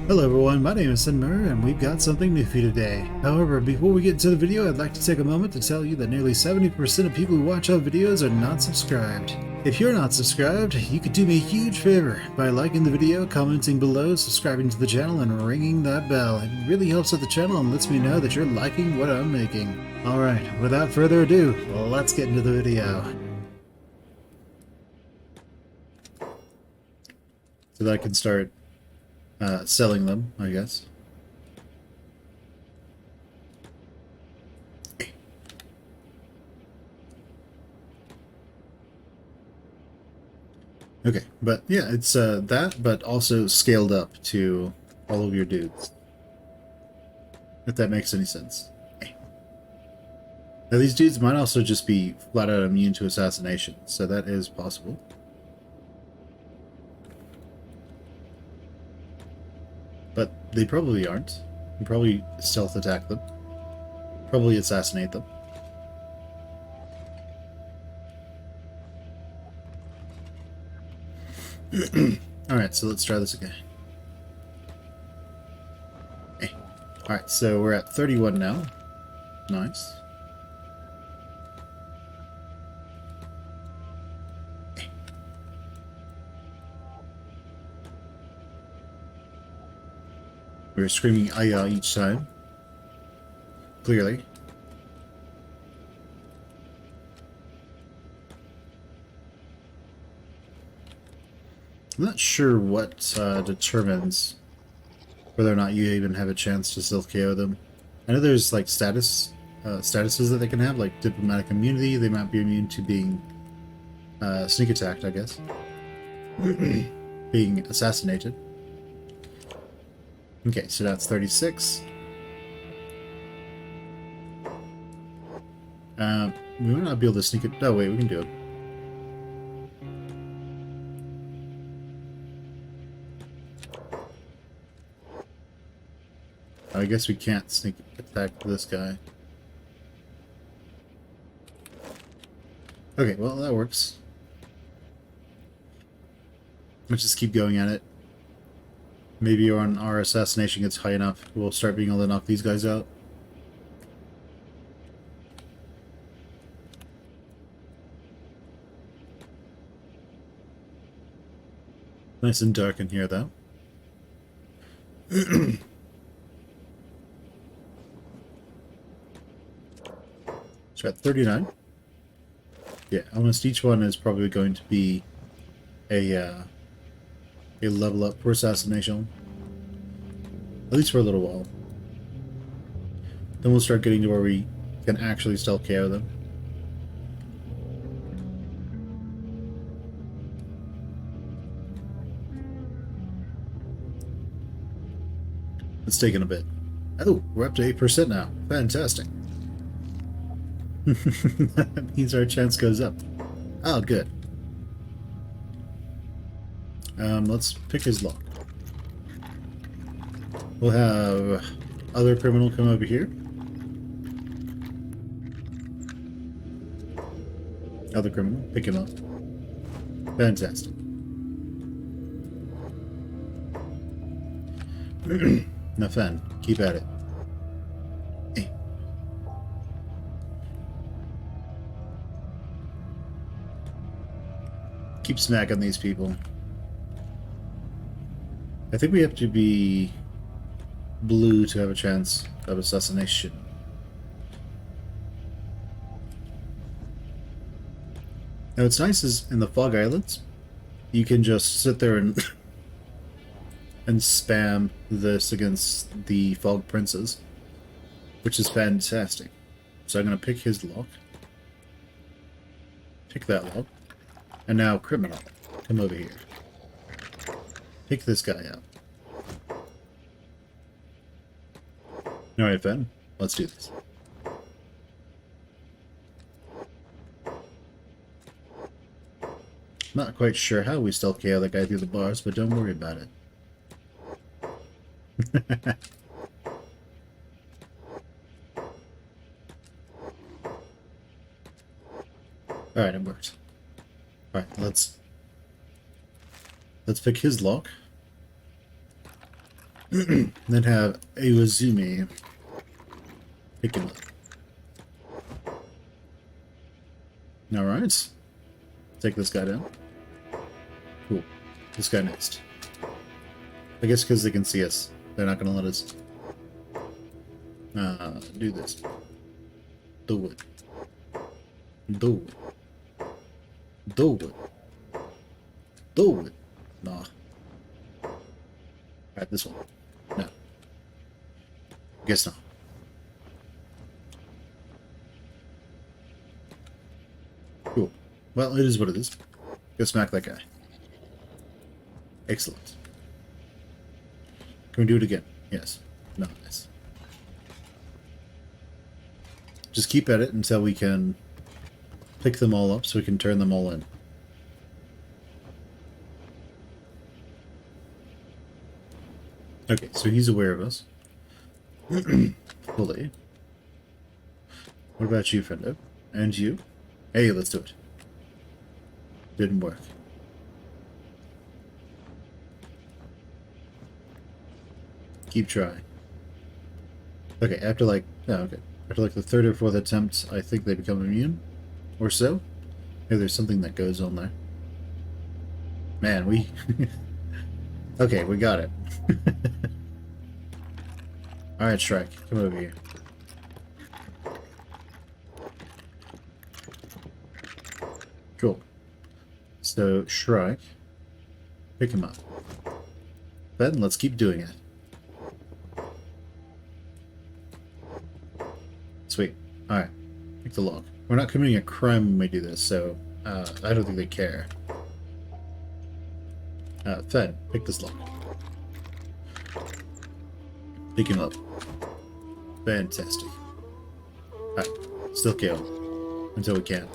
Hello everyone, my name is Muir and we've got something new for you today. However, before we get into the video, I'd like to take a moment to tell you that nearly 70% of people who watch our videos are not subscribed. If you're not subscribed, you could do me a huge favor by liking the video, commenting below, subscribing to the channel, and ringing that bell. It really helps out the channel and lets me know that you're liking what I'm making. Alright, without further ado, let's get into the video. So that I can start selling them, I guess. Okay, but yeah, it's that, but also scaled up to all of your dudes. If that makes any sense. Now these dudes might also just be flat out immune to assassination, so that is possible. But they probably aren't. You probably stealth attack them. Probably assassinate them. Alright, so let's try this again. Hey. Alright, so we're at 31 now. Nice. We're screaming "Aya" each time. Clearly. I'm not sure what determines whether or not you even have a chance to stealth KO them. I know there's like statuses that they can have, like diplomatic immunity. They might be immune to being sneak attacked, I guess. Being assassinated. Okay, so that's 36. We might not be able to sneak it. Oh, wait, we can do it. I guess we can't sneak attack this guy. Okay, well, that works. Let's just keep going at it. Maybe when our assassination gets high enough, we'll start being able to knock these guys out. Nice and dark in here, though. So at 39. Yeah, almost each one is probably going to be a level up for assassination. At least for a little while. Then we'll start getting to where we can actually stealth KO them. It's taken a bit. Oh, we're up to 8% now. Fantastic. That means our chance goes up. Oh, good. Let's pick his lock. We'll have other criminal come over here. Other criminal, pick him up. Fantastic. Now, Fen, keep at it. Hey. Keep smacking these people. I think we have to be blue to have a chance of assassination. Now what's nice is in the Fog Islands, you can just sit there and and spam this against the Fog Princes, which is fantastic. So I'm going to pick his lock. Pick that lock. And now criminal, come over here. Pick this guy up. Alright, Fen, let's do this. Not quite sure how we stealth KO that guy through the bars, but don't worry about it. Alright, it worked. Alright, let's pick his lock. Then have Iwazumi pick him up. Alright. Take this guy down. Cool. This guy next. I guess because they can see us, they're not going to let us do this. Do it. Do it. Do it. Do it. Nah. Alright, this one. No. Guess not. Cool. Well, it is what it is. Go smack that guy. Excellent. Can we do it again? Yes. No, nice. Just keep at it until we can pick them all up so we can turn them all in. Okay, so he's aware of us. Fully. What about you, friendo? And you? Hey, let's do it. Didn't work. Keep trying. Okay, after like... Oh, okay. After like the third or fourth attempt, I think they become immune. Or so. Maybe there's something that goes on there. Man, we... Okay, we got it. Alright, Shrek, come over here. Cool. So, Shrek, pick him up. Then, let's keep doing it. Sweet. Alright, pick the log. We're not committing a crime when we do this, so I don't think they care. Fed, pick this lock. Pick him up. Fantastic. Alright, still kill him. Until we can.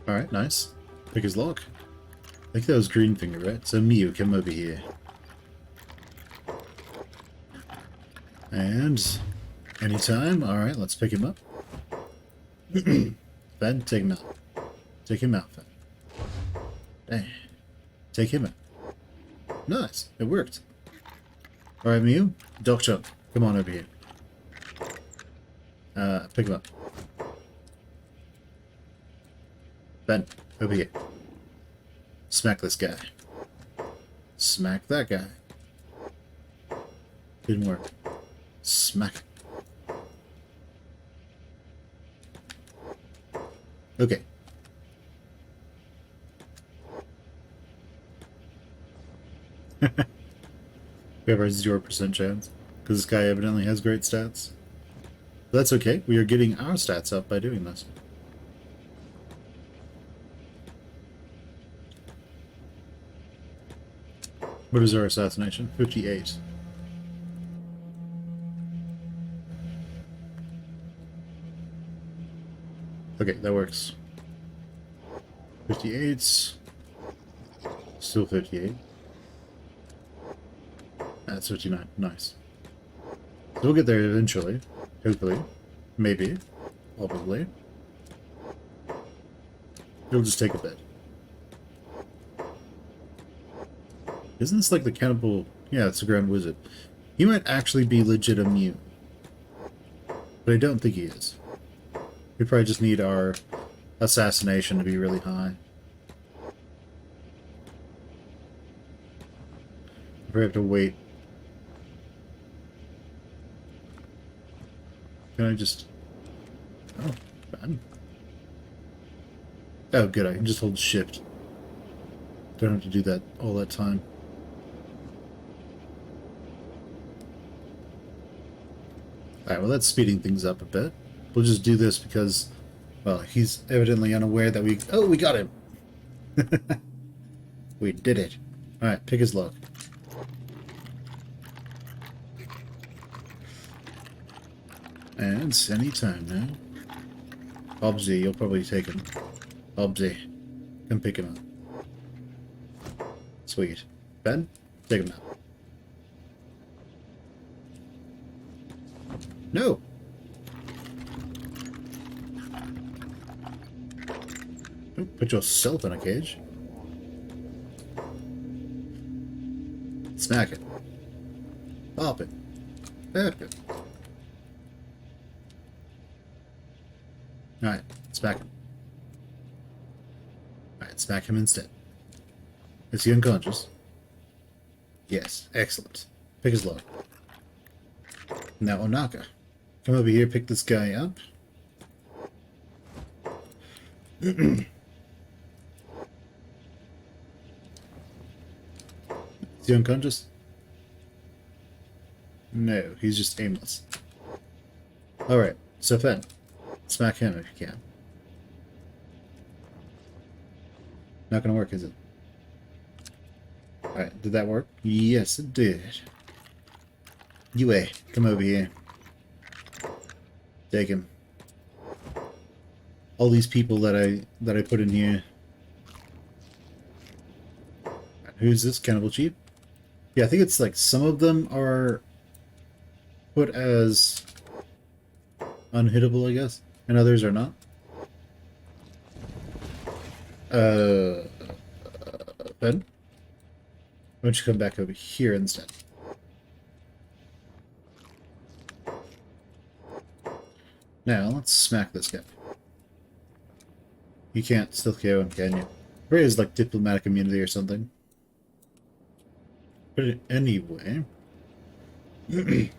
Alright, nice. Pick his lock. I think that was green finger, right? So Muir, come over here. And anytime. Alright, let's pick him up. Ben, take him out. Take him out, Ben. Dang. Take him out. Nice. It worked. Alright, Muir. Doctor, come on over here. Pick him up. Ben, over here. Smack this guy. Smack that guy. Didn't work. Smack. Okay. We have our 0% chance, because this guy evidently has great stats. But that's okay, we are getting our stats up by doing this. What is our assassination? 58. Okay, that works. 58. Still 58. That's 59. Nice. So we'll get there eventually. Hopefully. Maybe. Probably. It'll just take a bit. Isn't this like the cannibal... Yeah, it's the Grand Wizard. He might actually be legit immune. But I don't think he is. We probably just need our assassination to be really high. We probably have to wait. Can I just... Oh, bad. Oh, good. I can just hold shift. Don't have to do that all that time. Alright, well that's speeding things up a bit. We'll just do this because, well, he's evidently unaware that we... Oh, we got him! We did it. Alright, pick his lock. And any time now. Bobsy, you'll probably take him. Bobsy, come pick him up. Sweet. Ben, take him out. No! Don't put yourself in a cage. Smack it. Pop it. Pop it. Alright, smack him. Alright, smack him instead. Is he unconscious? Yes, excellent. Pick his lock. Now Onaka. Come over here, pick this guy up. Is he unconscious? No, he's just aimless. Alright, so Fen, smack him if you can. Not gonna work, is it? Alright, did that work? Yes, it did. Yue, come over here. Take him. All these people that I put in here. Who's this cannibal chief? Yeah, I think it's like some of them are put as unhittable, I guess, and others are not. Ben? Why don't you come back over here instead? Now, let's smack this guy. You can't still KO him, can you? Ray is like diplomatic immunity or something. But anyway... let's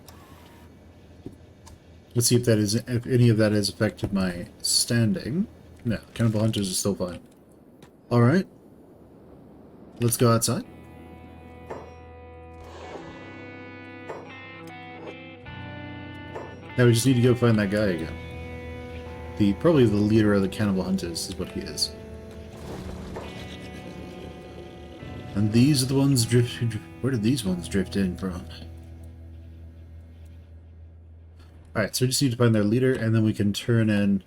see if that is, if any of that has affected my standing. No, cannibal hunters are still fine. Alright. Let's go outside. Now we just need to go find that guy again. Probably the leader of the cannibal hunters is what he is. And these are the ones where did these ones drift in from? Alright, so we just need to find their leader, and then we can turn in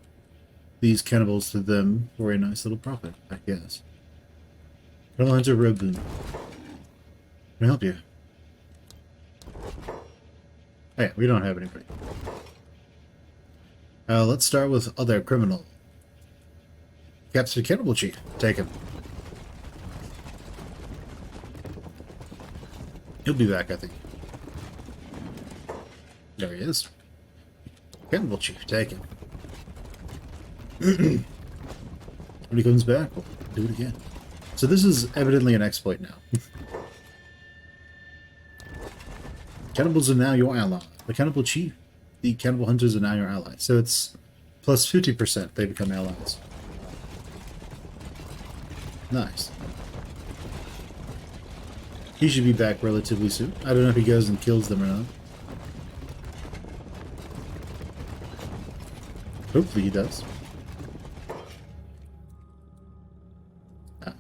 these cannibals to them for a nice little profit, I guess. Cannibal hunter Roboon. Can I help you? Hey, we don't have anybody. Let's start with other criminal. Capture cannibal chief. Take him. He'll be back, I think. There he is. Cannibal chief. Take him. When he comes back, we'll do it again. So this is evidently an exploit now. Cannibals are now your ally. The cannibal chief. The cannibal hunters are now your ally. So it's plus 50% they become allies. Nice. He should be back relatively soon. I don't know if he goes and kills them or not. Hopefully he does. Ah.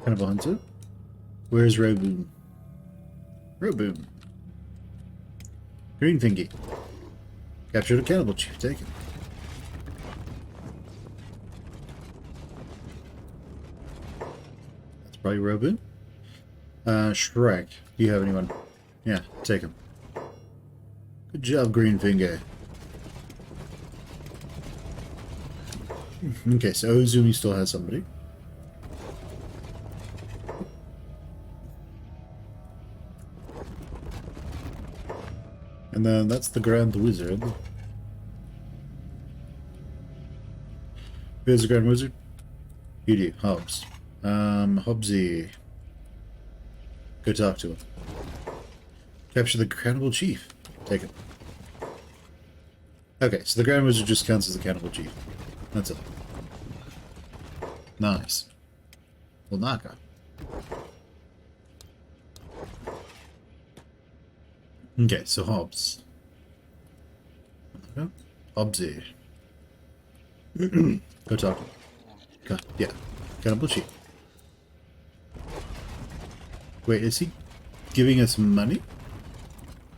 Cannibal hunter. Where's Roboon? Roboon. Green Fingy. Captured a cannibal chief. Take it. That's probably Roboon. Shrek. Do you have anyone? Yeah, take him. Good job, Green Finger. Okay, so Ozumi still has somebody. And then that's the Grand Wizard. Who's the Grand Wizard? You do, Hobbs. Hobbsy. Go talk to him. Capture the cannibal chief. Take it. Okay, so the Grand Wizard just counts as the cannibal chief. That's it. Nice. Well, Naka. Okay, so Hobbs. Hobbsy. Go talk to him. Yeah. Cannibal chief. Wait, is he giving us money?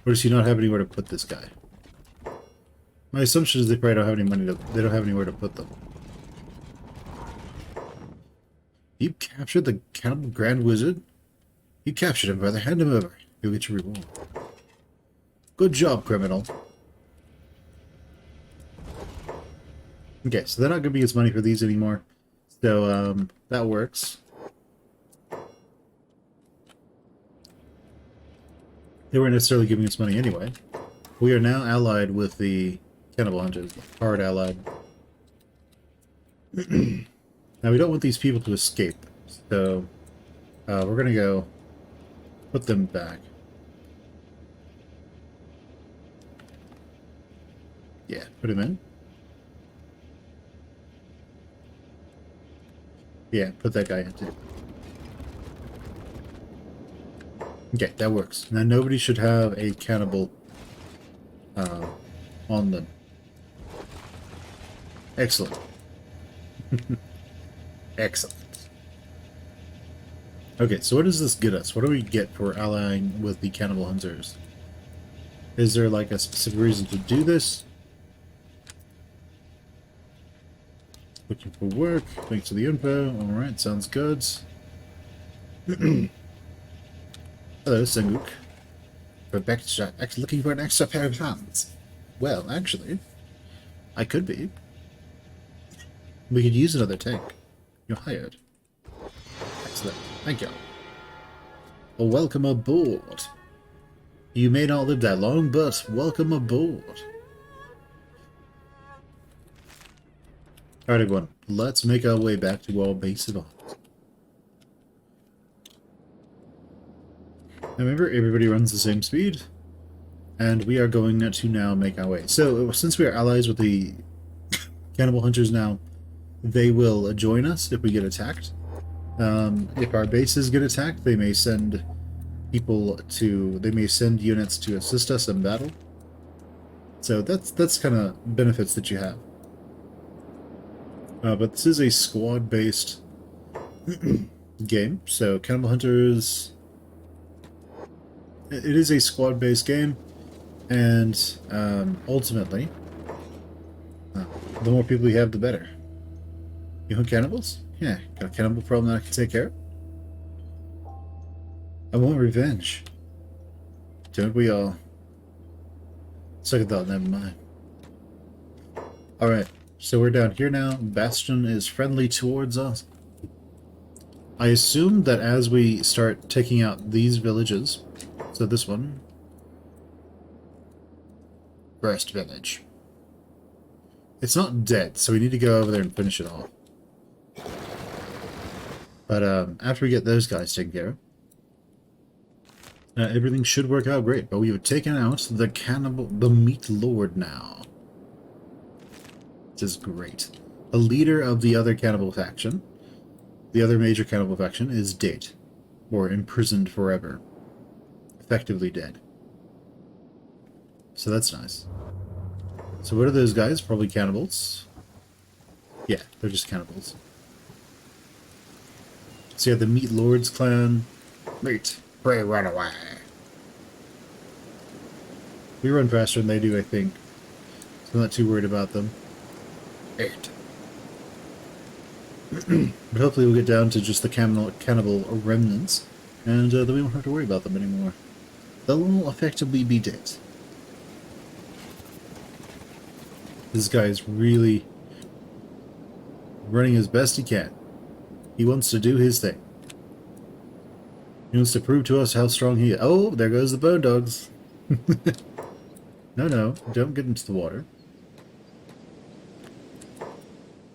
Or does he not have anywhere to put this guy? My assumption is they probably don't have any money they don't have anywhere to put them. You captured the cannibal Grand Wizard? You captured him, brother. Hand him over. You'll get your reward. Good job, criminal. Okay, so they're not giving us money for these anymore. So, that works. They weren't necessarily giving us money anyway. We are now allied with the cannibal hunters. Hard allied. Now we don't want these people to escape. So we're going to go put them back. Yeah, put him in. Yeah, put that guy in too. Okay, that works. Now nobody should have a cannibal on them. Excellent. Excellent. Okay, so what does this get us? What do we get for allying with the cannibal hunters? Is there like a specific reason to do this? Looking for work. Thanks for the info. Alright, sounds good. Hello, Senguk. Rebecca, actually looking for an extra pair of hands. Well, actually, I could be. We could use another tank. You're hired. Excellent. Thank you. Well, welcome aboard. You may not live that long, but welcome aboard. Alright, everyone. Let's make our way back to our base of arms. Now remember, everybody runs the same speed, and we are going to now make our way. So, since we are allies with the cannibal hunters now, they will join us if we get attacked. If our bases get attacked, they may send people to... They may send units to assist us in battle. So that's kind of benefits that you have. But this is a squad-based game, so Cannibal Hunters... It is a squad-based game, and ultimately, the more people you have, the better. You hunt cannibals? Yeah, got a cannibal problem that I can take care of. I want revenge. Don't we all? Second thought, never mind. Alright, so we're down here now. Bastion is friendly towards us. I assume that as we start taking out these villages, so this one, Rest Village. It's not dead, so we need to go over there and finish it off. But after we get those guys taken care of, everything should work out great. But we have taken out the Meat Lord now. This is great. The leader of the other cannibal faction, the other major cannibal faction, is dead, or imprisoned forever, effectively dead. So that's nice. So what are those guys? Probably cannibals. Yeah, they're just cannibals. So you have the Meat Lord's clan. Meat, pray run away. We run faster than they do, I think. So I'm not too worried about them. 8. But hopefully we'll get down to just the cannibal remnants, and then we won't have to worry about them anymore. They'll effectively be dead. This guy is really running as best he can. He wants to do his thing. He wants to prove to us how strong he is. Oh, there goes the bone dogs. No, don't get into the water.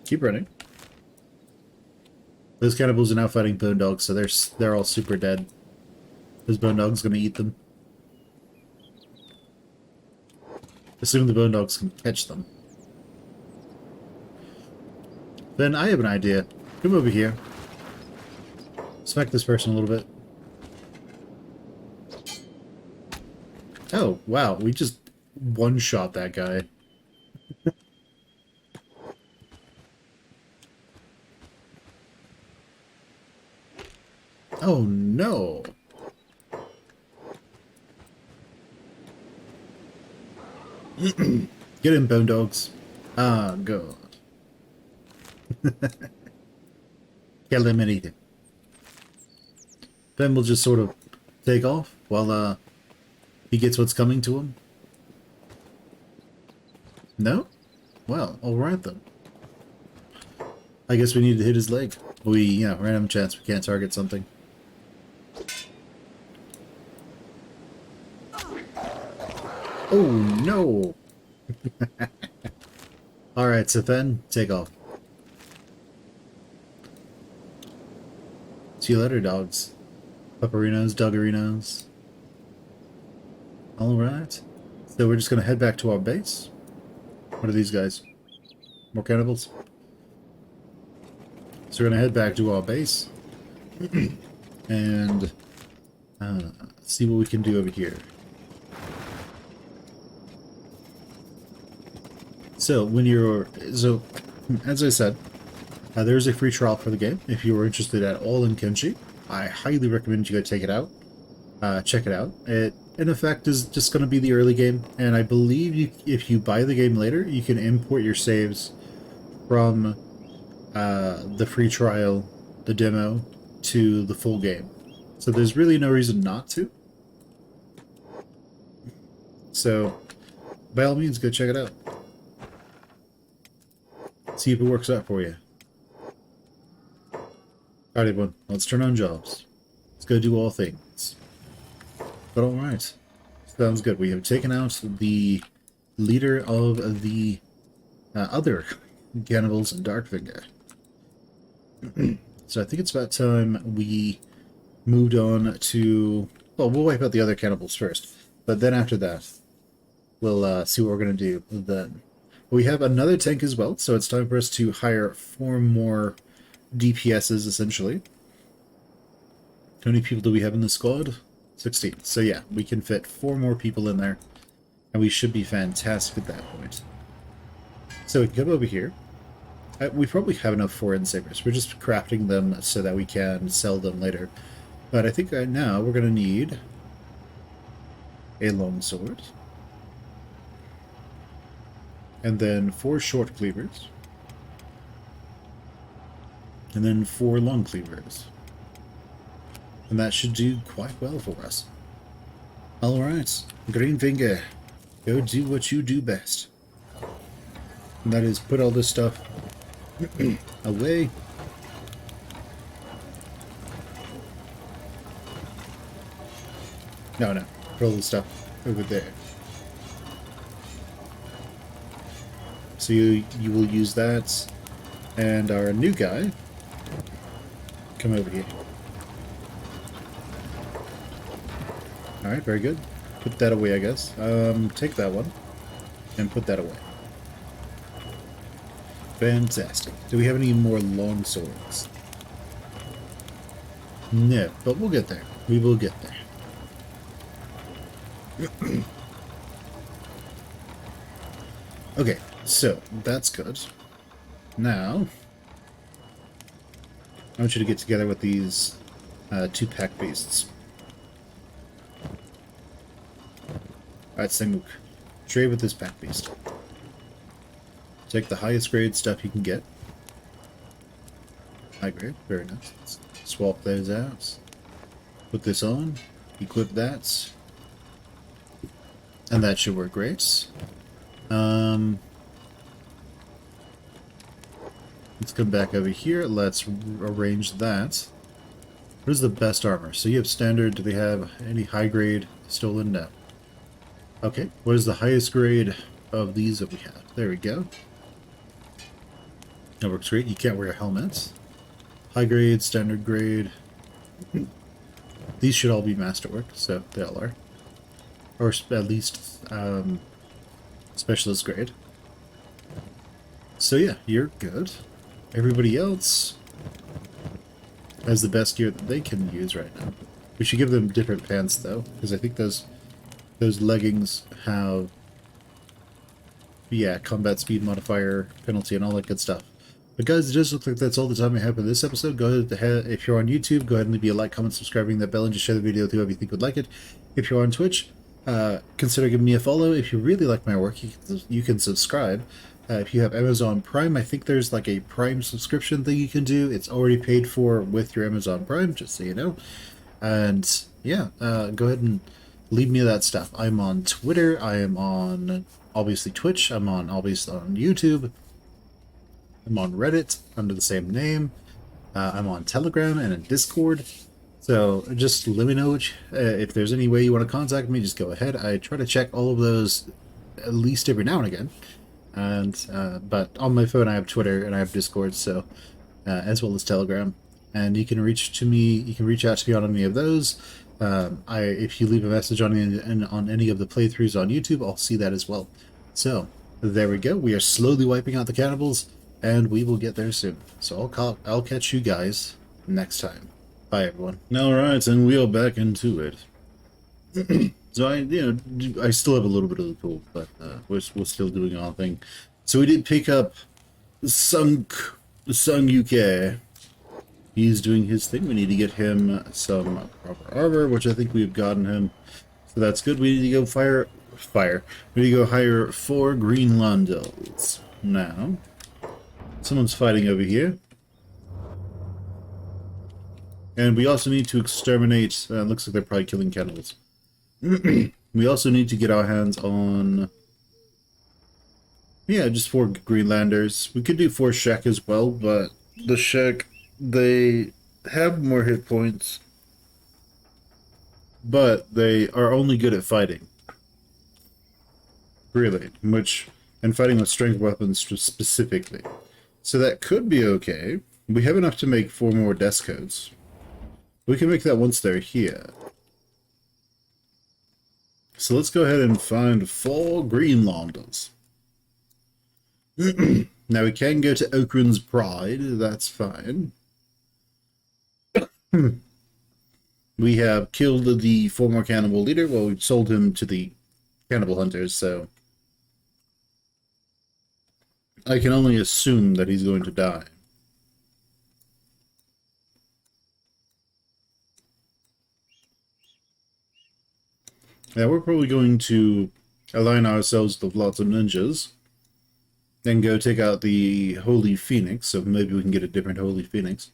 Keep running. Those cannibals are now fighting bone dogs, so they're all super dead. Those bone dogs gonna eat them. Assuming the bone dogs can catch them. Then I have an idea. Come over here. Smack this person a little bit. Oh, wow. We just one-shot that guy. Oh, no. Get him, bone dogs. Ah, God. Kill him and eat him. Then we'll just sort of take off while he gets what's coming to him. No? Well, alright then. I guess we need to hit his leg. Random chance we can't target something. Oh no! Alright, so then, take off. See you later, dogs. Pupperinos, doggerinos. Alright. So we're just gonna head back to our base. What are these guys? More cannibals? So we're gonna head back to our base. And see what we can do over here. So as I said, there's a free trial for the game. If you are interested at all in Kenshi, I highly recommend you go check it out. It, in effect, is just going to be the early game, and I believe if you buy the game later, you can import your saves from the free trial, the demo, to the full game. So there's really no reason not to. So, by all means, go check it out. See if it works out for you. Alright everyone, let's turn on jobs. Let's go do all things. But alright. Sounds good. We have taken out the leader of the other cannibals and Darkfinger. So I think it's about time we moved on to... Well, we'll wipe out the other cannibals first. But then after that, we'll see what we're going to do then. We have another tank as well, so it's time for us to hire 4 more DPSs, essentially. How many people do we have in the squad? 16. So yeah, we can fit 4 more people in there, and we should be fantastic at that point. So we can come over here. We probably have enough 4 Ensavers. We're just crafting them so that we can sell them later. But I think right now we're going to need a longsword. And then 4 short cleavers. And then 4 long cleavers. And that should do quite well for us. Alright, Greenfinger, go do what you do best. And that is put all this stuff away. No, put all this stuff over there. So you will use that, and our new guy, come over here. Alright, very good. Put that away, I guess. Take that one, and put that away. Fantastic. Do we have any more long swords? No, but we'll get there. We will get there. Okay, so that's good. Now, I want you to get together with these 2 pack beasts. Alright, Samuk. Trade with this pack beast. Take the highest grade stuff you can get. High grade, very nice. Let's swap those out. Put this on. Equip that. And that should work great. Let's come back over here. Let's arrange that. What is the best armor? So you have standard. Do they have any high grade stolen? No. Okay. What is the highest grade of these that we have? There we go. That works great. You can't wear helmets. High grade, standard grade. These should all be masterwork, so they all are. Or at least specialist grade. So yeah, you're good. Everybody else has the best gear that they can use right now. We should give them different pants though, because I think those leggings have, yeah, combat speed modifier, penalty, and all that good stuff. But guys, it does look like that's all the time I have for this episode. Go ahead, if you're on YouTube, go ahead and leave a like, comment, subscribing, that bell, and just share the video with whoever you think would like it. If you're on Twitch, consider giving me a follow. If you really like my work, you can subscribe. If you have Amazon Prime, I think there's like a Prime subscription thing you can do. It's already paid for with your Amazon Prime, just so you know. And yeah, go ahead and leave me that stuff. I'm on Twitter. I am on, obviously, Twitch. I'm on, obviously, on YouTube. I'm on Reddit under the same name. I'm on Telegram and in Discord. So just let me know if there's any way you want to contact me. Just go ahead. I try to check all of those at least every now and again. And but on my phone I have Twitter and I have Discord, so as well as Telegram. And you can reach to me. You can reach out to me on any of those. If you leave a message on any of the playthroughs on YouTube, I'll see that as well. So there we go. We are slowly wiping out the cannibals, and we will get there soon. So I'll catch you guys next time. Bye, everyone. All right, and we are back into it. So I still have a little bit of the pool, but we're still doing our thing. So we did pick up Sung UK. He's doing his thing. We need to get him some proper armor, which I think we've gotten him. So that's good. We need to go fire. We need to go hire 4 green Londels. Now, someone's fighting over here. And we also need to exterminate... looks like they're probably killing cannibals. We also need to get our hands on... yeah, just 4 Greenlanders. We could do 4 Shek as well, but the Shek, they have more hit points. But they are only good at fighting. Really. And fighting with strength weapons specifically. So that could be okay. We have enough to make 4 more desk codes. We can make that once they're here. So let's go ahead and find 4 Greenlanders. Now we can go to Okrun's Pride, that's fine. We have killed the former cannibal leader. Well, we've sold him to the cannibal hunters, so I can only assume that he's going to die. Yeah, we're probably going to align ourselves with lots of ninjas. Then go take out the Holy Phoenix, so maybe we can get a different Holy Phoenix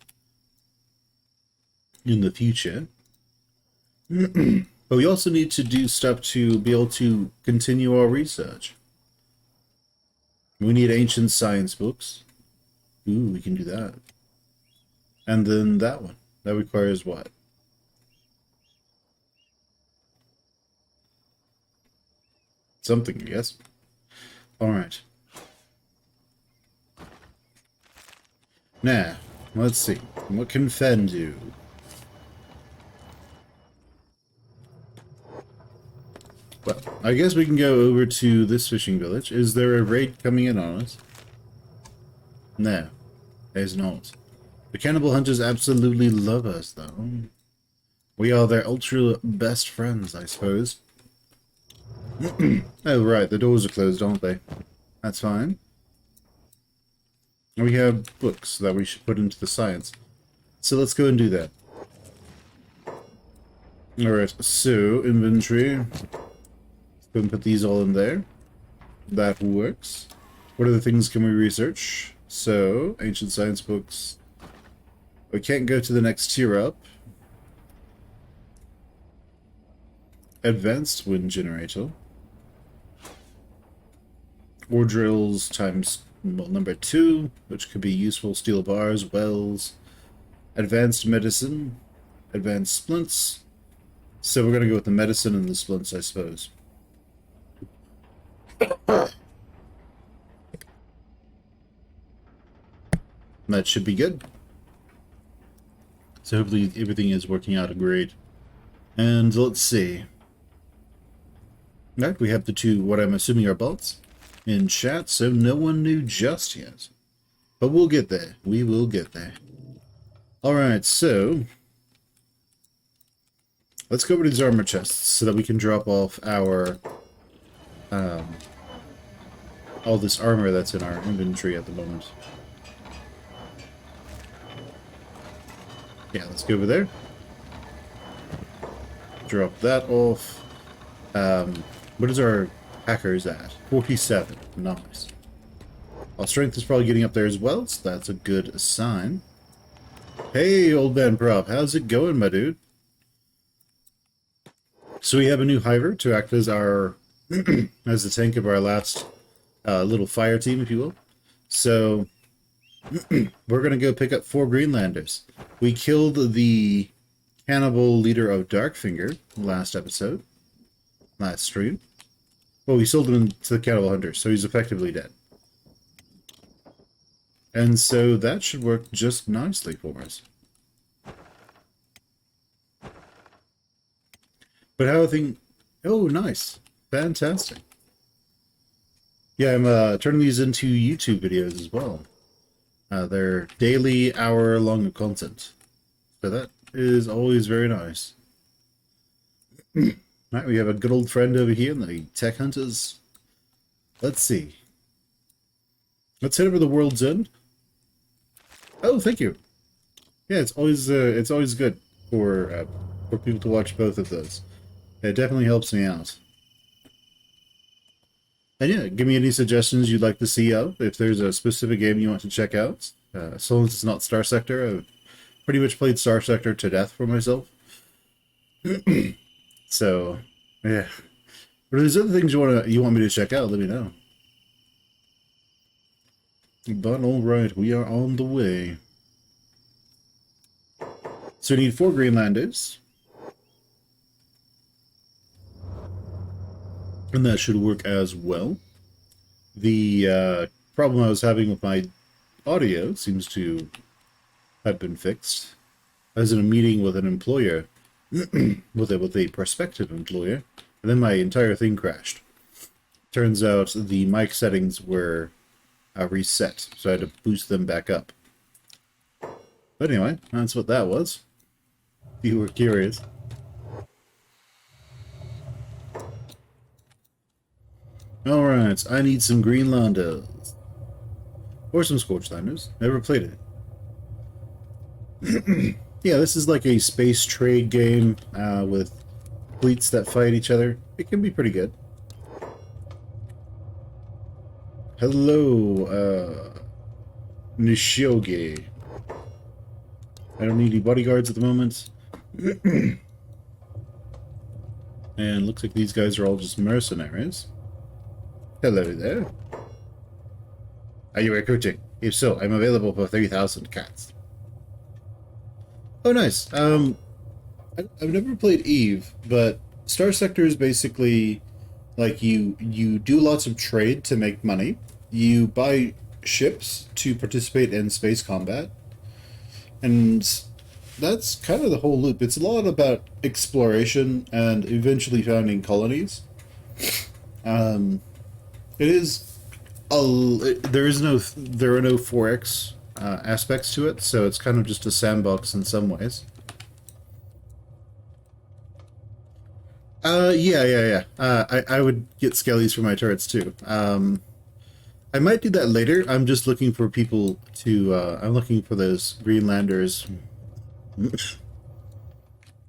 in the future. But we also need to do stuff to be able to continue our research. We need ancient science books. Ooh, we can do that. And then that one. That requires what? Something, I guess. Alright. Now, let's see. What can Fen do? Well, I guess we can go over to this fishing village. Is there a raid coming in on us? No, there's not. The cannibal hunters absolutely love us, though. We are their ultra best friends, I suppose. Oh, right, the doors are closed, aren't they? That's fine. We have books that we should put into the science. So let's go and do that. Alright, so, inventory. Let's go and put these all in there. That works. What other things can we research? So, ancient science books. We can't go to the next tier up. Advanced wind generator. Ore drills times number 2, which could be useful. Steel bars, wells. Advanced medicine. Advanced splints. So we're going to go with the medicine and the splints, I suppose. That should be good. So hopefully everything is working out great. And let's see. Alright, we have the 2, what I'm assuming are bolts in chat, so no one knew just yet. But we'll get there. We will get there. Alright, so let's go over to these armor chests so that we can drop off our all this armor that's in our inventory at the moment. Yeah, let's go over there. Drop that off. What is our hackers at? 47. Nice. Our strength is probably getting up there as well, so that's a good sign. Hey, old man prop, how's it going, my dude? So we have a new hiver to act as our as the tank of our last little fire team, if you will. So we're gonna go pick up 4 Greenlanders. We killed the Cannibal leader of Darkfinger last episode, last stream. Well, we sold him to the Cannibal Hunter, so he's effectively dead. And so that should work just nicely for us. But how are things... Oh, nice. Fantastic. Yeah, I'm turning these into YouTube videos as well. They're daily, hour-long content. So that is always very nice. Right, we have a good old friend over here in the Tech Hunters. Let's see. Let's head over to the World's End. Oh, thank you. Yeah, it's always good for people to watch both of those. It definitely helps me out. And yeah, give me any suggestions you'd like to see of. If there's a specific game you want to check out. So long as it's not Star Sector. I've pretty much played Star Sector to death for myself. So, yeah. But if there's other things you want me to check out, let me know. But alright, we are on the way. So we need 4 Greenlanders. And that should work as well. The problem I was having with my audio seems to have been fixed. I was in a meeting with an employer, with a prospective employer, and then my entire thing crashed. Turns out the mic settings were reset, so I had to boost them back up. But anyway, that's what that was. If you were curious. Alright, I need some Greenlanders. Or some Scorchlanders. Never played it. Yeah, this is like a space trade game with fleets that fight each other. It can be pretty good. Hello, Nishioge. I don't need any bodyguards at the moment. And looks like these guys are all just mercenaries. Hello there. Are you recruiting? If so, I'm available for 3,000 cats. Oh, nice. I've never played Eve, but Star Sector is basically like you do lots of trade to make money. You buy ships to participate in space combat, and that's kind of the whole loop. It's a lot about exploration and eventually founding colonies. It is there are no 4X aspects to it, so it's kind of just a sandbox in some ways. Yeah. I would get skellies for my turrets too. I might do that later. I'm just looking for people to. I'm looking for those Greenlanders.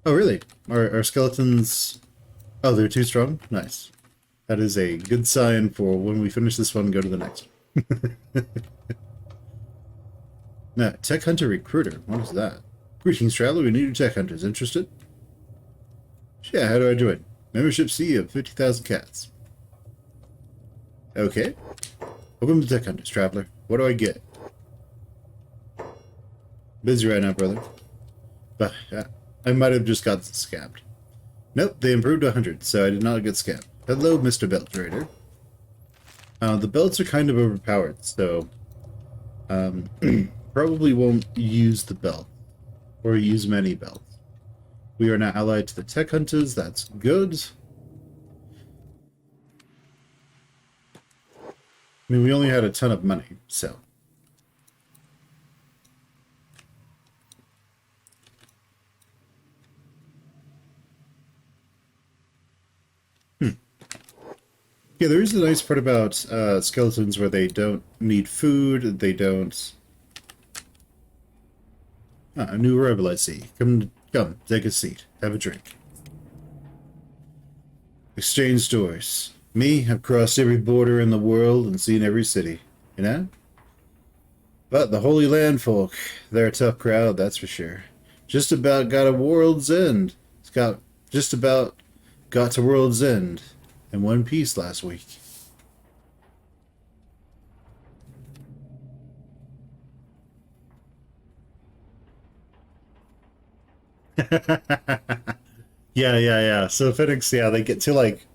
Oh, really? Are skeletons? Oh, they're too strong? Nice. That is a good sign for when we finish this one and go to the next one. Now, Tech Hunter Recruiter. What is that? Greetings, traveler. We need your Tech Hunters. Interested? Yeah, how do I join? Membership C of 50,000 cats. Okay. Welcome to Tech Hunters, traveler. What do I get? Busy right now, brother. But I might have just got scammed. Nope, they improved 100, so I did not get scammed. Hello, Mr. Belt Trader. The belts are kind of overpowered, so probably won't use the belt or use many belts. We are now allied to the Tech Hunters. That's good. I mean, we only had a ton of money, so. Yeah, there is a nice part about skeletons where they don't need food, they don't... Ah, a new rebel, I see. Come, take a seat. Have a drink. Exchange stores. Me, I've crossed every border in the world and seen every city, you know? But the Holy Land folk, they're a tough crowd, that's for sure. Just about got a World's End. Just about got to World's End in one piece last week. Yeah, yeah, yeah. So Phoenix, yeah, they get to like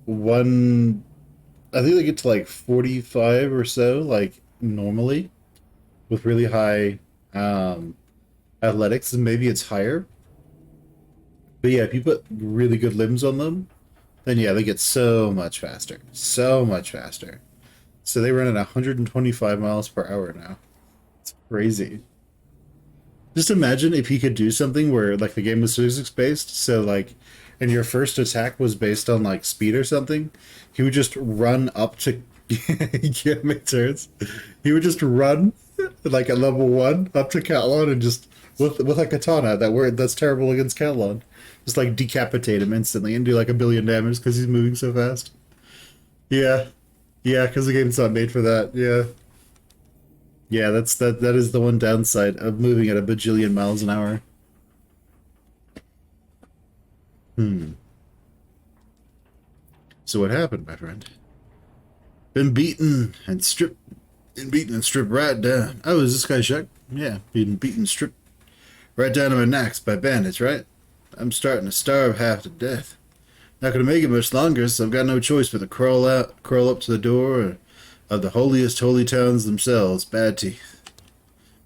one. I think they get to like 45 or so, like normally, with really high um, athletics, and maybe it's higher. But yeah, if you put really good limbs on them, then yeah, they get so much faster. So much faster. So they run at 125 miles per hour now. It's crazy. Just imagine if he could do something where like the game was physics based, so like and your first attack was based on like speed or something, he would just run up to he can't make turns. He would just run like at level one up to Catlon and just with a katana, that word that's terrible against Catlon. Just like decapitate him instantly and do like a billion damage because he's moving so fast. Yeah. Yeah, because the game's not made for that. Yeah. Yeah, that is the one downside of moving at a bajillion miles an hour. Hmm. So what happened, my friend? Been beaten and stripped right down. Oh, is this guy Shuck? Yeah, been beaten, stripped right down to my knacks by bandits, right? I'm starting to starve half to death. Not gonna make it much longer, so I've got no choice but to crawl up to the door of the holiest holy towns themselves, Bad Teeth.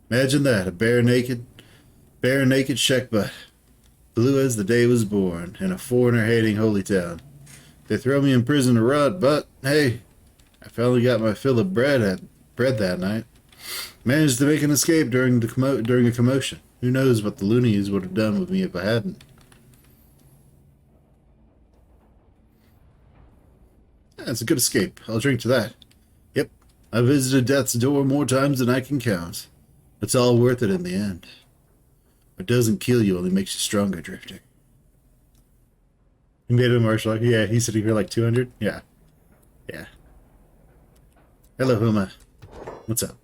Imagine that, a bare naked Sheck butt, blue as the day was born, in a foreigner-hating holy town. They throw me in prison to rot, but hey, I finally got my fill of bread that night. Managed to make an escape during a commotion. Who knows what the loonies would have done with me if I hadn't. That's a good escape. I'll drink to that. Yep, I visited death's door more times than I can count. It's all worth it in the end. What doesn't kill you only makes you stronger, Drifter. He made a martial art. Yeah, he's sitting here like 200. Yeah. Yeah. Hello, Huma. What's up?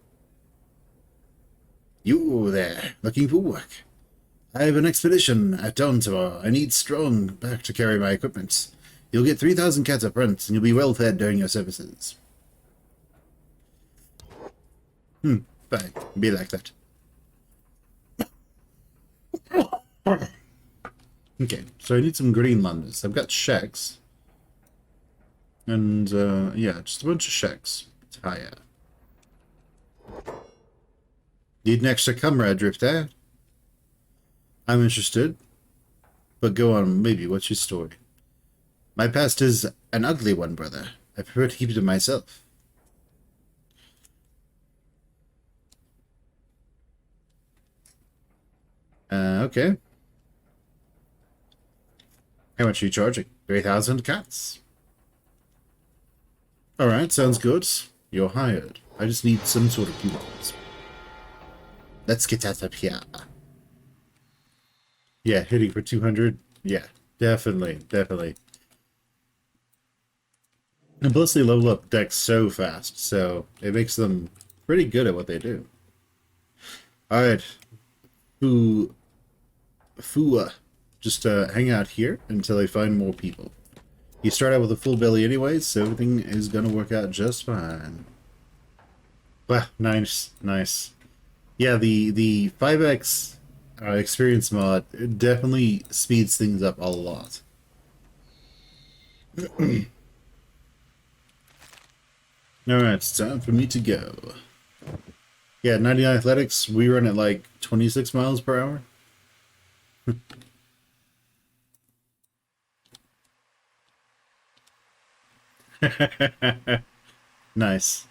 You there, looking for work? I have an expedition at dawn tomorrow. I need strong back to carry my equipment. You'll get 3,000 cats up front, and you'll be well fed during your services. Fine. Be like that. Okay, so I need some Greenlanders. I've got shacks. And, yeah, just a bunch of shacks. Tire. Need an extra comrade, Drifter? I'm interested. But go on, maybe. What's your story? My past is an ugly one, brother. I prefer to keep it to myself. Okay. How much are you charging? 3,000 cats. Alright, sounds good. You're hired. I just need some sort of coupons. Let's get out of here. Yeah, hitting for 200. Yeah, definitely, definitely. And plus they level up decks so fast, so it makes them pretty good at what they do. Alright. Fua. Just hang out here until I find more people. You start out with a full belly anyways, so everything is gonna work out just fine. Wow, nice, nice. Yeah, the 5x experience mod definitely speeds things up a lot. Alright, it's time for me to go. Yeah, 99 athletics, we run at like 26 miles per hour. Nice.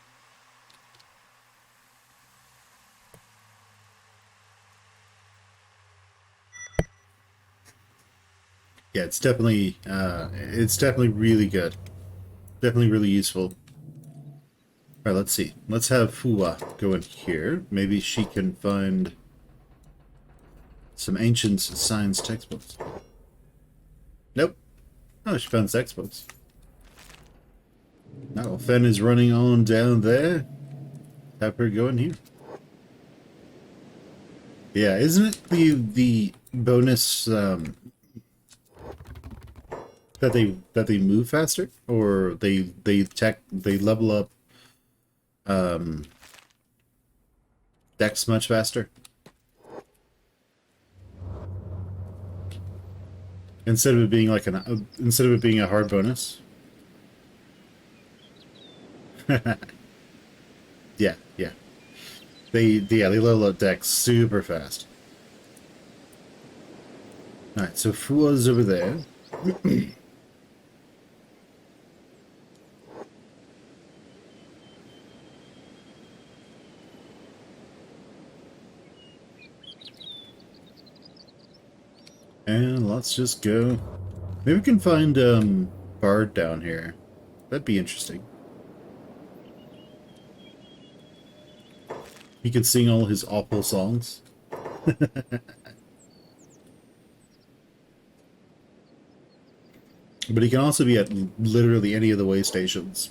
Yeah, it's definitely really good. Definitely really useful. Alright, let's see. Let's have Fua go in here. Maybe she can find some ancient science textbooks. Nope. Oh, she found textbooks. Now, Fen is running on down there. Have her go in here. Yeah, isn't it the bonus that they move faster, or they level up dex much faster? Instead of it being like instead of it being a hard bonus. Yeah, yeah. They level up decks super fast. Alright, so Fua's over there. And let's just go. Maybe we can find Bard down here. That'd be interesting. He could sing all his awful songs. But he can also be at literally any of the way stations.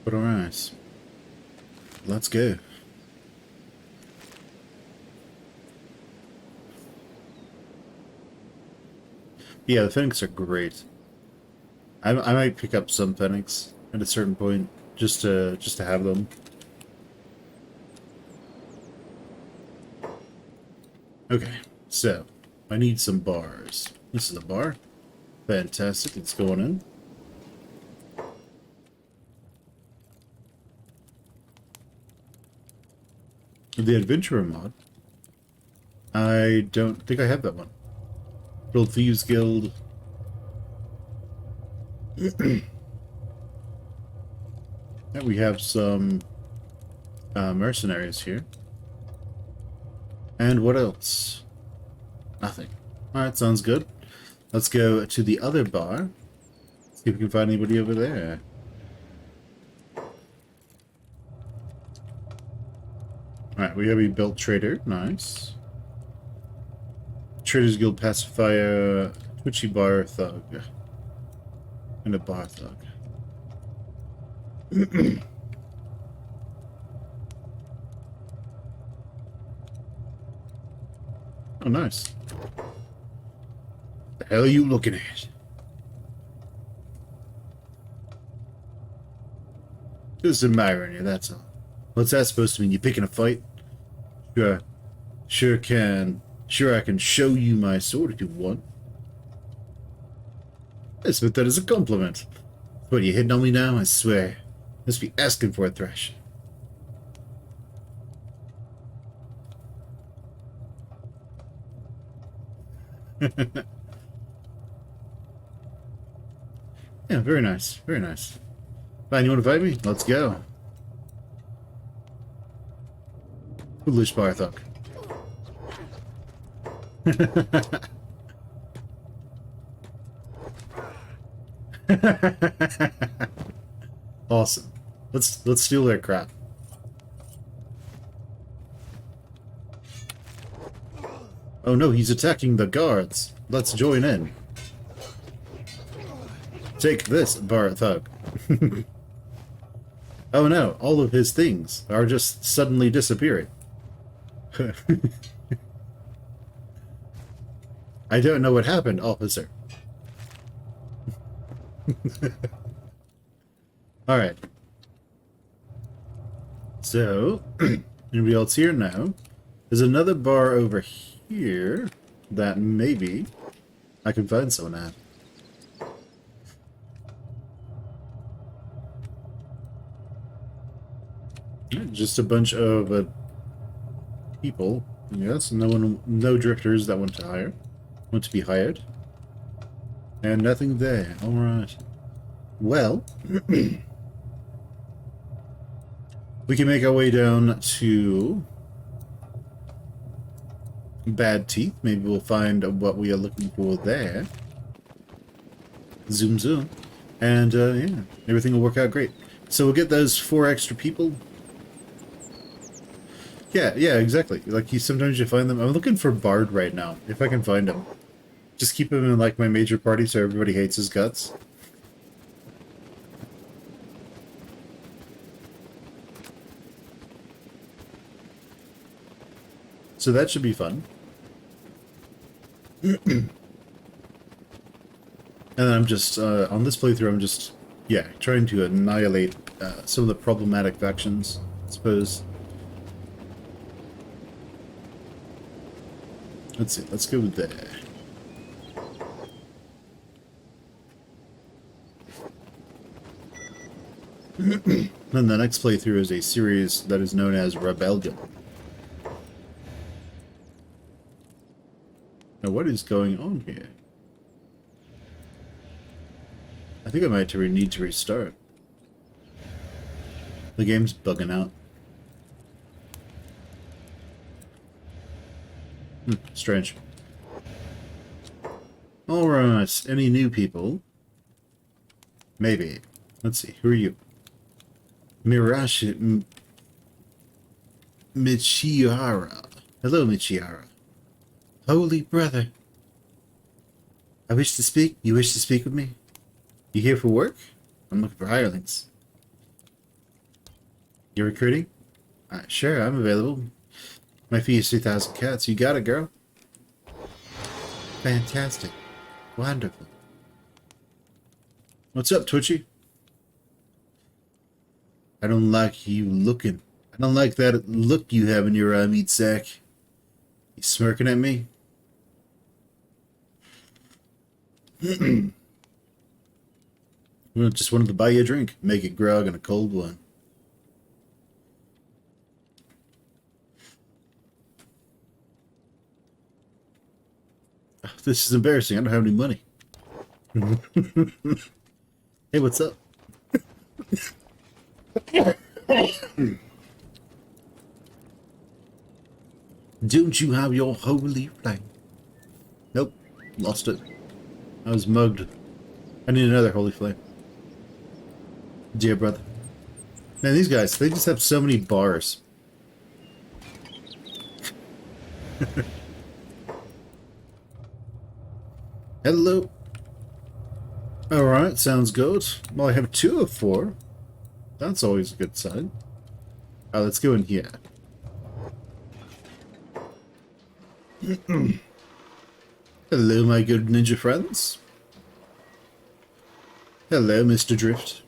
But alright. Let's go. Yeah, the Fenix are great. I might pick up some Fenix at a certain point just to have them. Okay, so I need some bars. This is a bar. Fantastic, it's going in. The Adventurer mod. I don't think I have that one. Build Thieves Guild. Yeah, we have some mercenaries here. And what else? Nothing. Alright, sounds good. Let's go to the other bar. See if we can find anybody over there. Alright, we have a belt trader. Nice. Traders Guild pacifier, twitchy bar thug. And a bar thug. Oh, nice. The hell are you looking at? Just admiring you, that's all. What's that supposed to mean? You picking a fight? Sure can. Sure I can show you my sword if you want. I meant that as a compliment. What, are you hitting on me now? I swear. Must be asking for a thrash. Yeah, very nice. Very nice. Fine, you want to fight me? Let's go. Foolish Barthok. Awesome. Let's steal their crap. Oh no, he's attacking the guards. Let's join in. Take this, Barthok. Oh no, all of his things are just suddenly disappearing. I don't know what happened, officer. Alright. So, anybody else here? No. There's another bar over here that maybe I can find someone at. Just a bunch of people. Yes, no drifters that want to be hired. And nothing there. Alright. Well, we can make our way down to Bad Teeth. Maybe we'll find what we are looking for there. Zoom zoom. And yeah, everything will work out great. So we'll get those 4 extra people. Yeah, exactly. Like, sometimes you find them. I'm looking for Bard right now, if I can find him. Just keep him in, like, my major party so everybody hates his guts. So that should be fun. And then I'm just, on this playthrough, I'm just, yeah, trying to annihilate some of the problematic factions, I suppose. Let's see, let's go there. Then the next playthrough is a series that is known as Rebellion. Now what is going on here? I think I might need to restart. The game's bugging out. Strange. Alright, any new people? Maybe. Let's see, who are you? Michihara. Hello, Michihara. Holy brother. I wish to speak. You wish to speak with me? You here for work? I'm looking for hirelings. You're recruiting? Sure, I'm available. My fee is 3,000 cats. You got it, girl. Fantastic. Wonderful. What's up, Twitchy? I don't like you looking. I don't like that look you have in your meat sack. You smirking at me? Well, just wanted to buy you a drink. Make it grog and a cold one. Oh, this is embarrassing. I don't have any money. Hey, what's up? Don't you have your holy flame? Nope. Lost it. I was mugged. I need another holy flame. Dear brother. Man, these guys, they just have so many bars. Hello. Alright, sounds good. Well, I have 2 of 4. That's always a good sign. Let's go in here. Hello, my good ninja friends. Hello, Mr. Drift.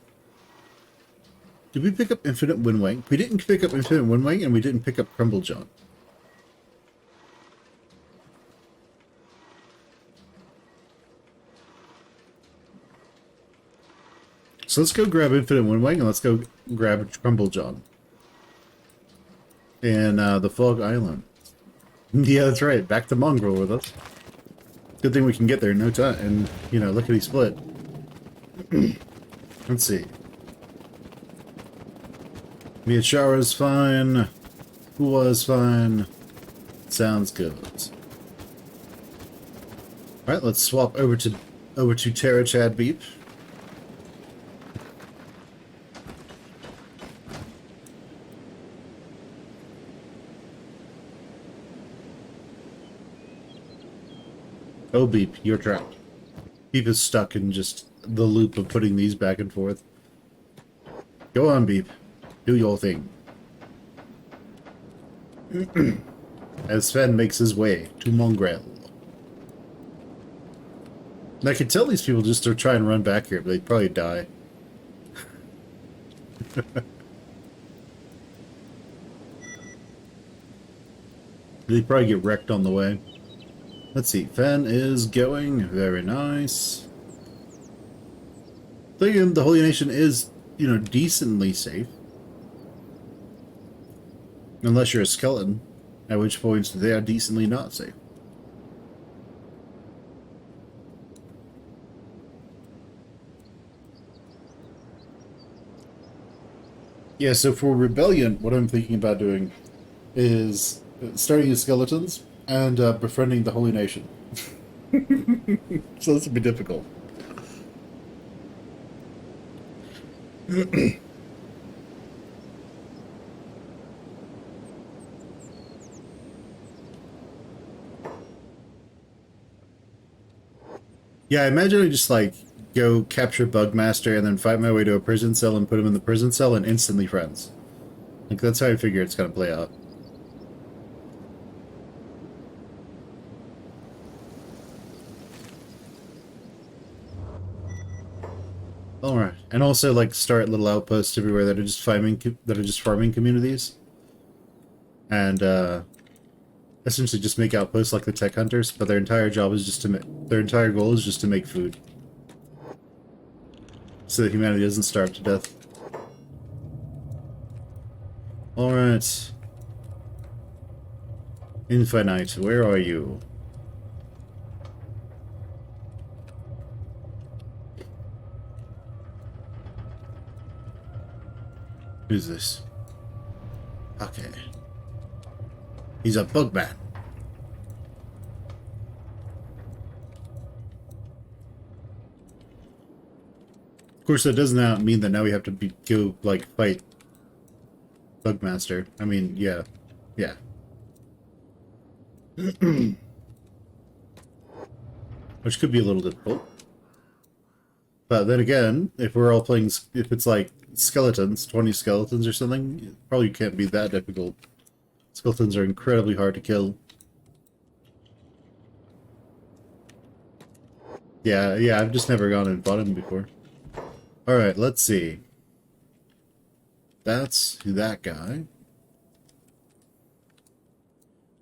Did we pick up Infinite Windwang? We didn't pick up Infinite Windwang, and we didn't pick up Crumblejohn. So let's go grab Infinite Windwang, and let's go grab Crumblejohn. And the Fog Island. Yeah, that's right. Back to Mongrel with us. Good thing we can get there in no time. And, you know, lickety split. Let's see. Miachara's fine. Hua's fine. Sounds good. Alright, let's swap over to Terra Chad Beep. Oh, Beep, you're trapped. Beep is stuck in just the loop of putting these back and forth. Go on, Beep. Do your thing. As Sven makes his way to Mongrel. And I can tell these people just to try and run back here, but they'd probably die. They'd probably get wrecked on the way. Let's see, Fen is going. Very nice. Thinking the Holy Nation is, you know, decently safe. Unless you're a skeleton, at which point they are decently not safe. Yeah, so for Rebellion, what I'm thinking about doing is starting as skeletons and befriending the Holy Nation. So this will be difficult. Yeah, I imagine I just like go capture Bugmaster and then fight my way to a prison cell and put him in the prison cell and instantly friends. Like that's how I figure it's gonna play out. Alright, and also like start little outposts everywhere that are just farming communities. And essentially just make outposts like the tech hunters, but their entire job is just to their entire goal is just to make food. So that humanity doesn't starve to death. Alright. Infinite, where are you? Who's this? Okay. He's a bug man. Of course, that does not mean that now we have to go, like, fight Bugmaster. I mean, yeah. Yeah. Which could be a little difficult. But then again, if we're all playing, if it's like skeletons, 20 skeletons or something, it probably can't be that difficult. Skeletons are incredibly hard to kill. Yeah, I've just never gone and fought him before. Alright, let's see. That's that guy.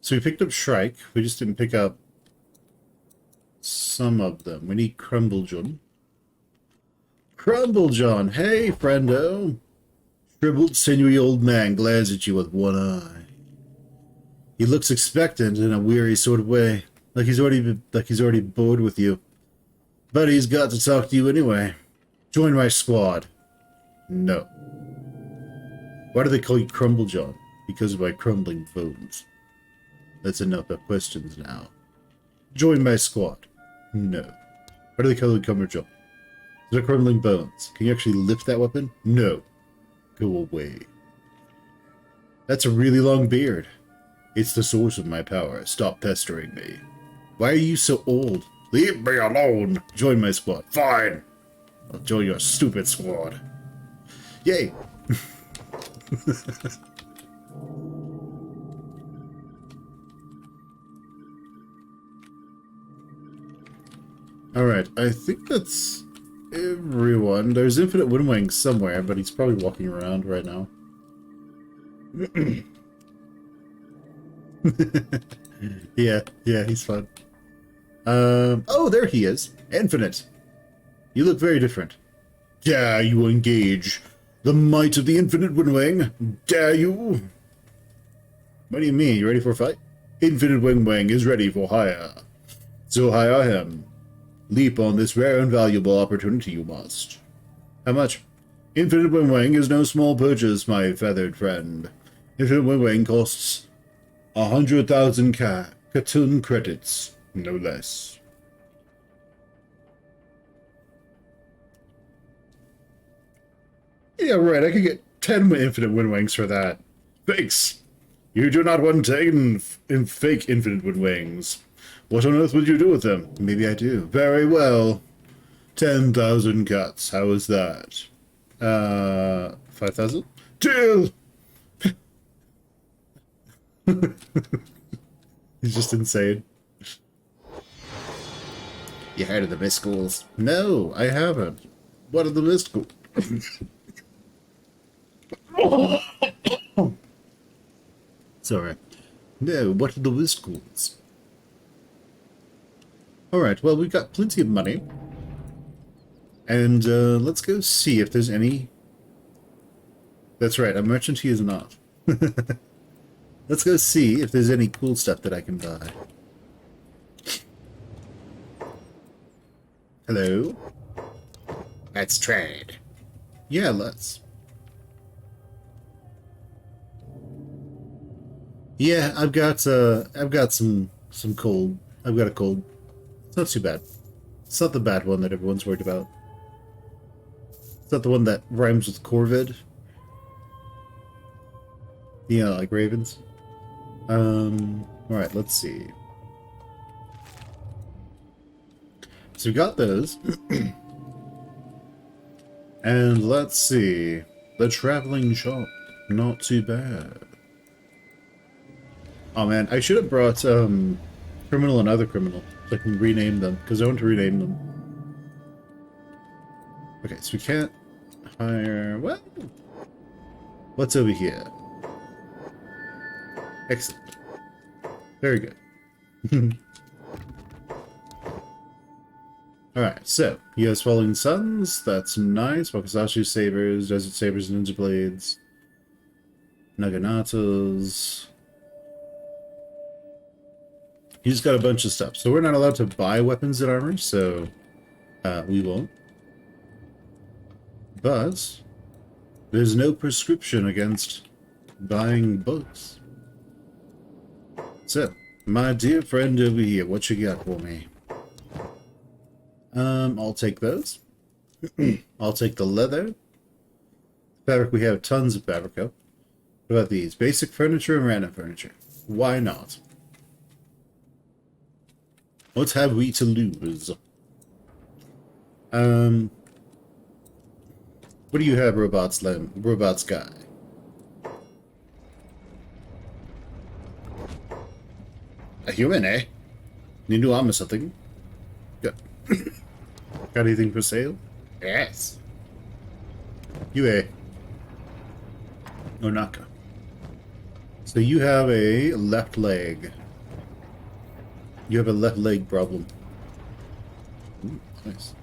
So we picked up Shrike. We just didn't pick up some of them. We need Crumblejohn. Crumblejohn! Hey, friendo! Shriveled, sinewy old man glares at you with one eye. He looks expectant in a weary sort of way, like he's already bored with you. But he's got to talk to you anyway. Join my squad. No. Why do they call you Crumblejohn? Because of my crumbling bones. That's enough of questions now. Join my squad. No. Why do they call you Crumblejohn? They're crumbling bones. Can you actually lift that weapon? No. Go away. That's a really long beard. It's the source of my power. Stop pestering me. Why are you so old? Leave me alone. Join my squad. Fine. I'll join your stupid squad. Yay. Alright, I think that's everyone. There's Infinite Windwing somewhere, but he's probably walking around right now. yeah, he's fun. Oh, there he is. Infinite. You look very different. Dare you engage the might of the Infinite Windwing? Dare you? What do you mean? You ready for a fight? Infinite Windwing is ready for hire. So hire him. Leap on this rare and valuable opportunity you must. How much? Infinite Windwing is no small purchase, my feathered friend. Infinite Windwing costs 100,000 Katun credits, no less. Yeah, right, I could get 10 Infinite Windwings for that. Thanks. You do not want 10 fake Infinite Windwings. What on earth would you do with them? Maybe I do. Very well. 10,000 cuts. How is that? 5,000? Deal! He's just insane. You heard of the Miscools? No, I haven't. What are the Miscools? Sorry. No, what are the Miscools? Alright, well, we've got plenty of money. And let's go see if there's any... That's right, a merchant he is not. Let's go see if there's any cool stuff that I can buy. Hello? Let's trade. Yeah, let's. Yeah, I've got some cold. I've got a cold. It's not too bad. It's not the bad one that everyone's worried about. It's not the one that rhymes with Corvid. Yeah, like ravens. Alright, let's see. So we got those. And let's see. The traveling shop. Not too bad. Oh man, I should have brought Criminal and Other Criminal so I can rename them, because I want to rename them. Okay, so we can't hire... What? What's over here? Excellent. Very good. Alright, so, he has Falling Suns, that's nice. Wakizashi Sabers, Desert Sabers, Ninja Blades, Naganatas. He's got a bunch of stuff. So we're not allowed to buy weapons and armor, so we won't. But there's no prescription against buying books. So, my dear friend over here, what you got for me? I'll take those. I'll take the leather. Fabric, we have tons of fabric. What about these? Basic furniture and random furniture. Why not? What have we to lose? What do you have, Robots Guy? A human, eh? Need new armor something? Got anything for sale? Yes. You, eh? Onaka. So you have a left leg. You have a left leg problem. Ooh, nice.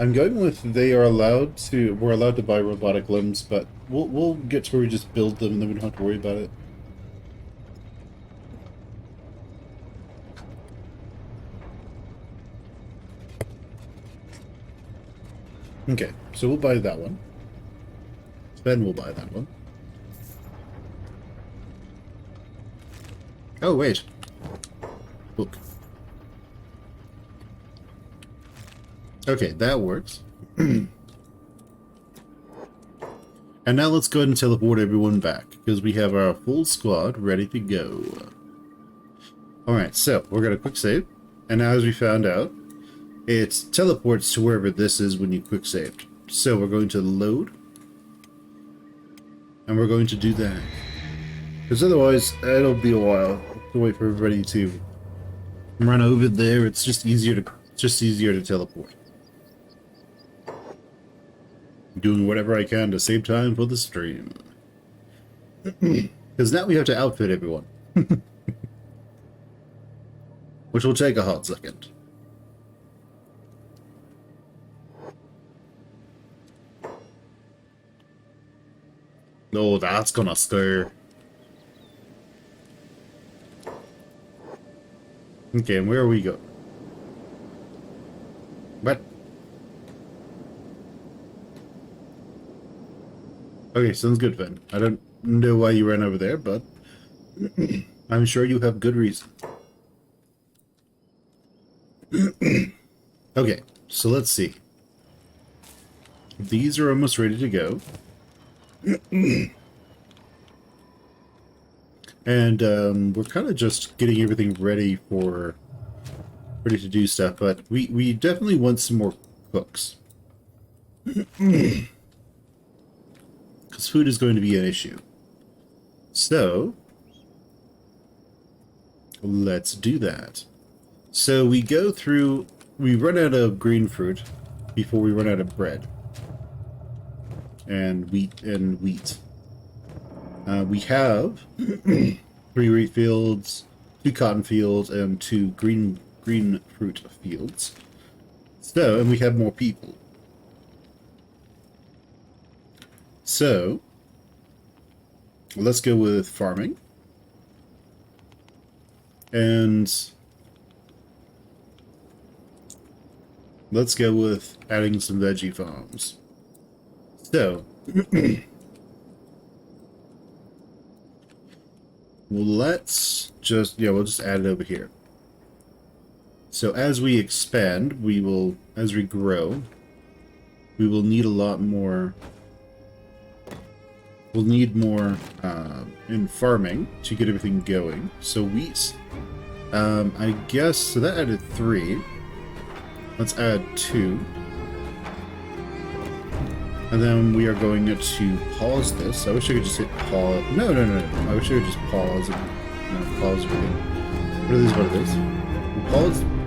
I'm going with we're allowed to buy robotic limbs, but we'll get to where we just build them and then we don't have to worry about it. Okay, so we'll buy that one. Then we'll buy that one. Oh, wait. Book. Okay, that works. And now let's go ahead and teleport everyone back, because we have our full squad ready to go. Alright, so we're going to quick save. And now as we found out, it teleports to wherever this is when you quick saved. So we're going to load. And we're going to do that. Because otherwise, it'll be a while to wait for everybody to run over there. It's just easier to teleport. Doing whatever I can to save time for the stream. Because now we have to outfit everyone. Which will take a hot second. Oh, that's gonna stir. Okay, and where are we going? What? Okay, sounds good, Finn. I don't know why you ran over there, but I'm sure you have good reason. Okay, so let's see. These are almost ready to go. And we're kind of just getting everything ready to do stuff, but we definitely want some more cooks. Because food is going to be an issue. So let's do that. So we run out of green fruit before we run out of bread. And wheat. We have 3 wheat fields, 2 cotton fields, and 2 green fruit fields. So, and we have more people. So, let's go with farming. And let's go with adding some veggie farms. So, we'll just add it over here. So as we expand, as we grow, we will need a lot more. We'll need more in farming to get everything going. So wheat, I guess, so that added 3. Let's add 2. And then we are going to pause this. I wish I could just hit pause. No. I wish I could just pause and pause everything. But it is what it is. We'll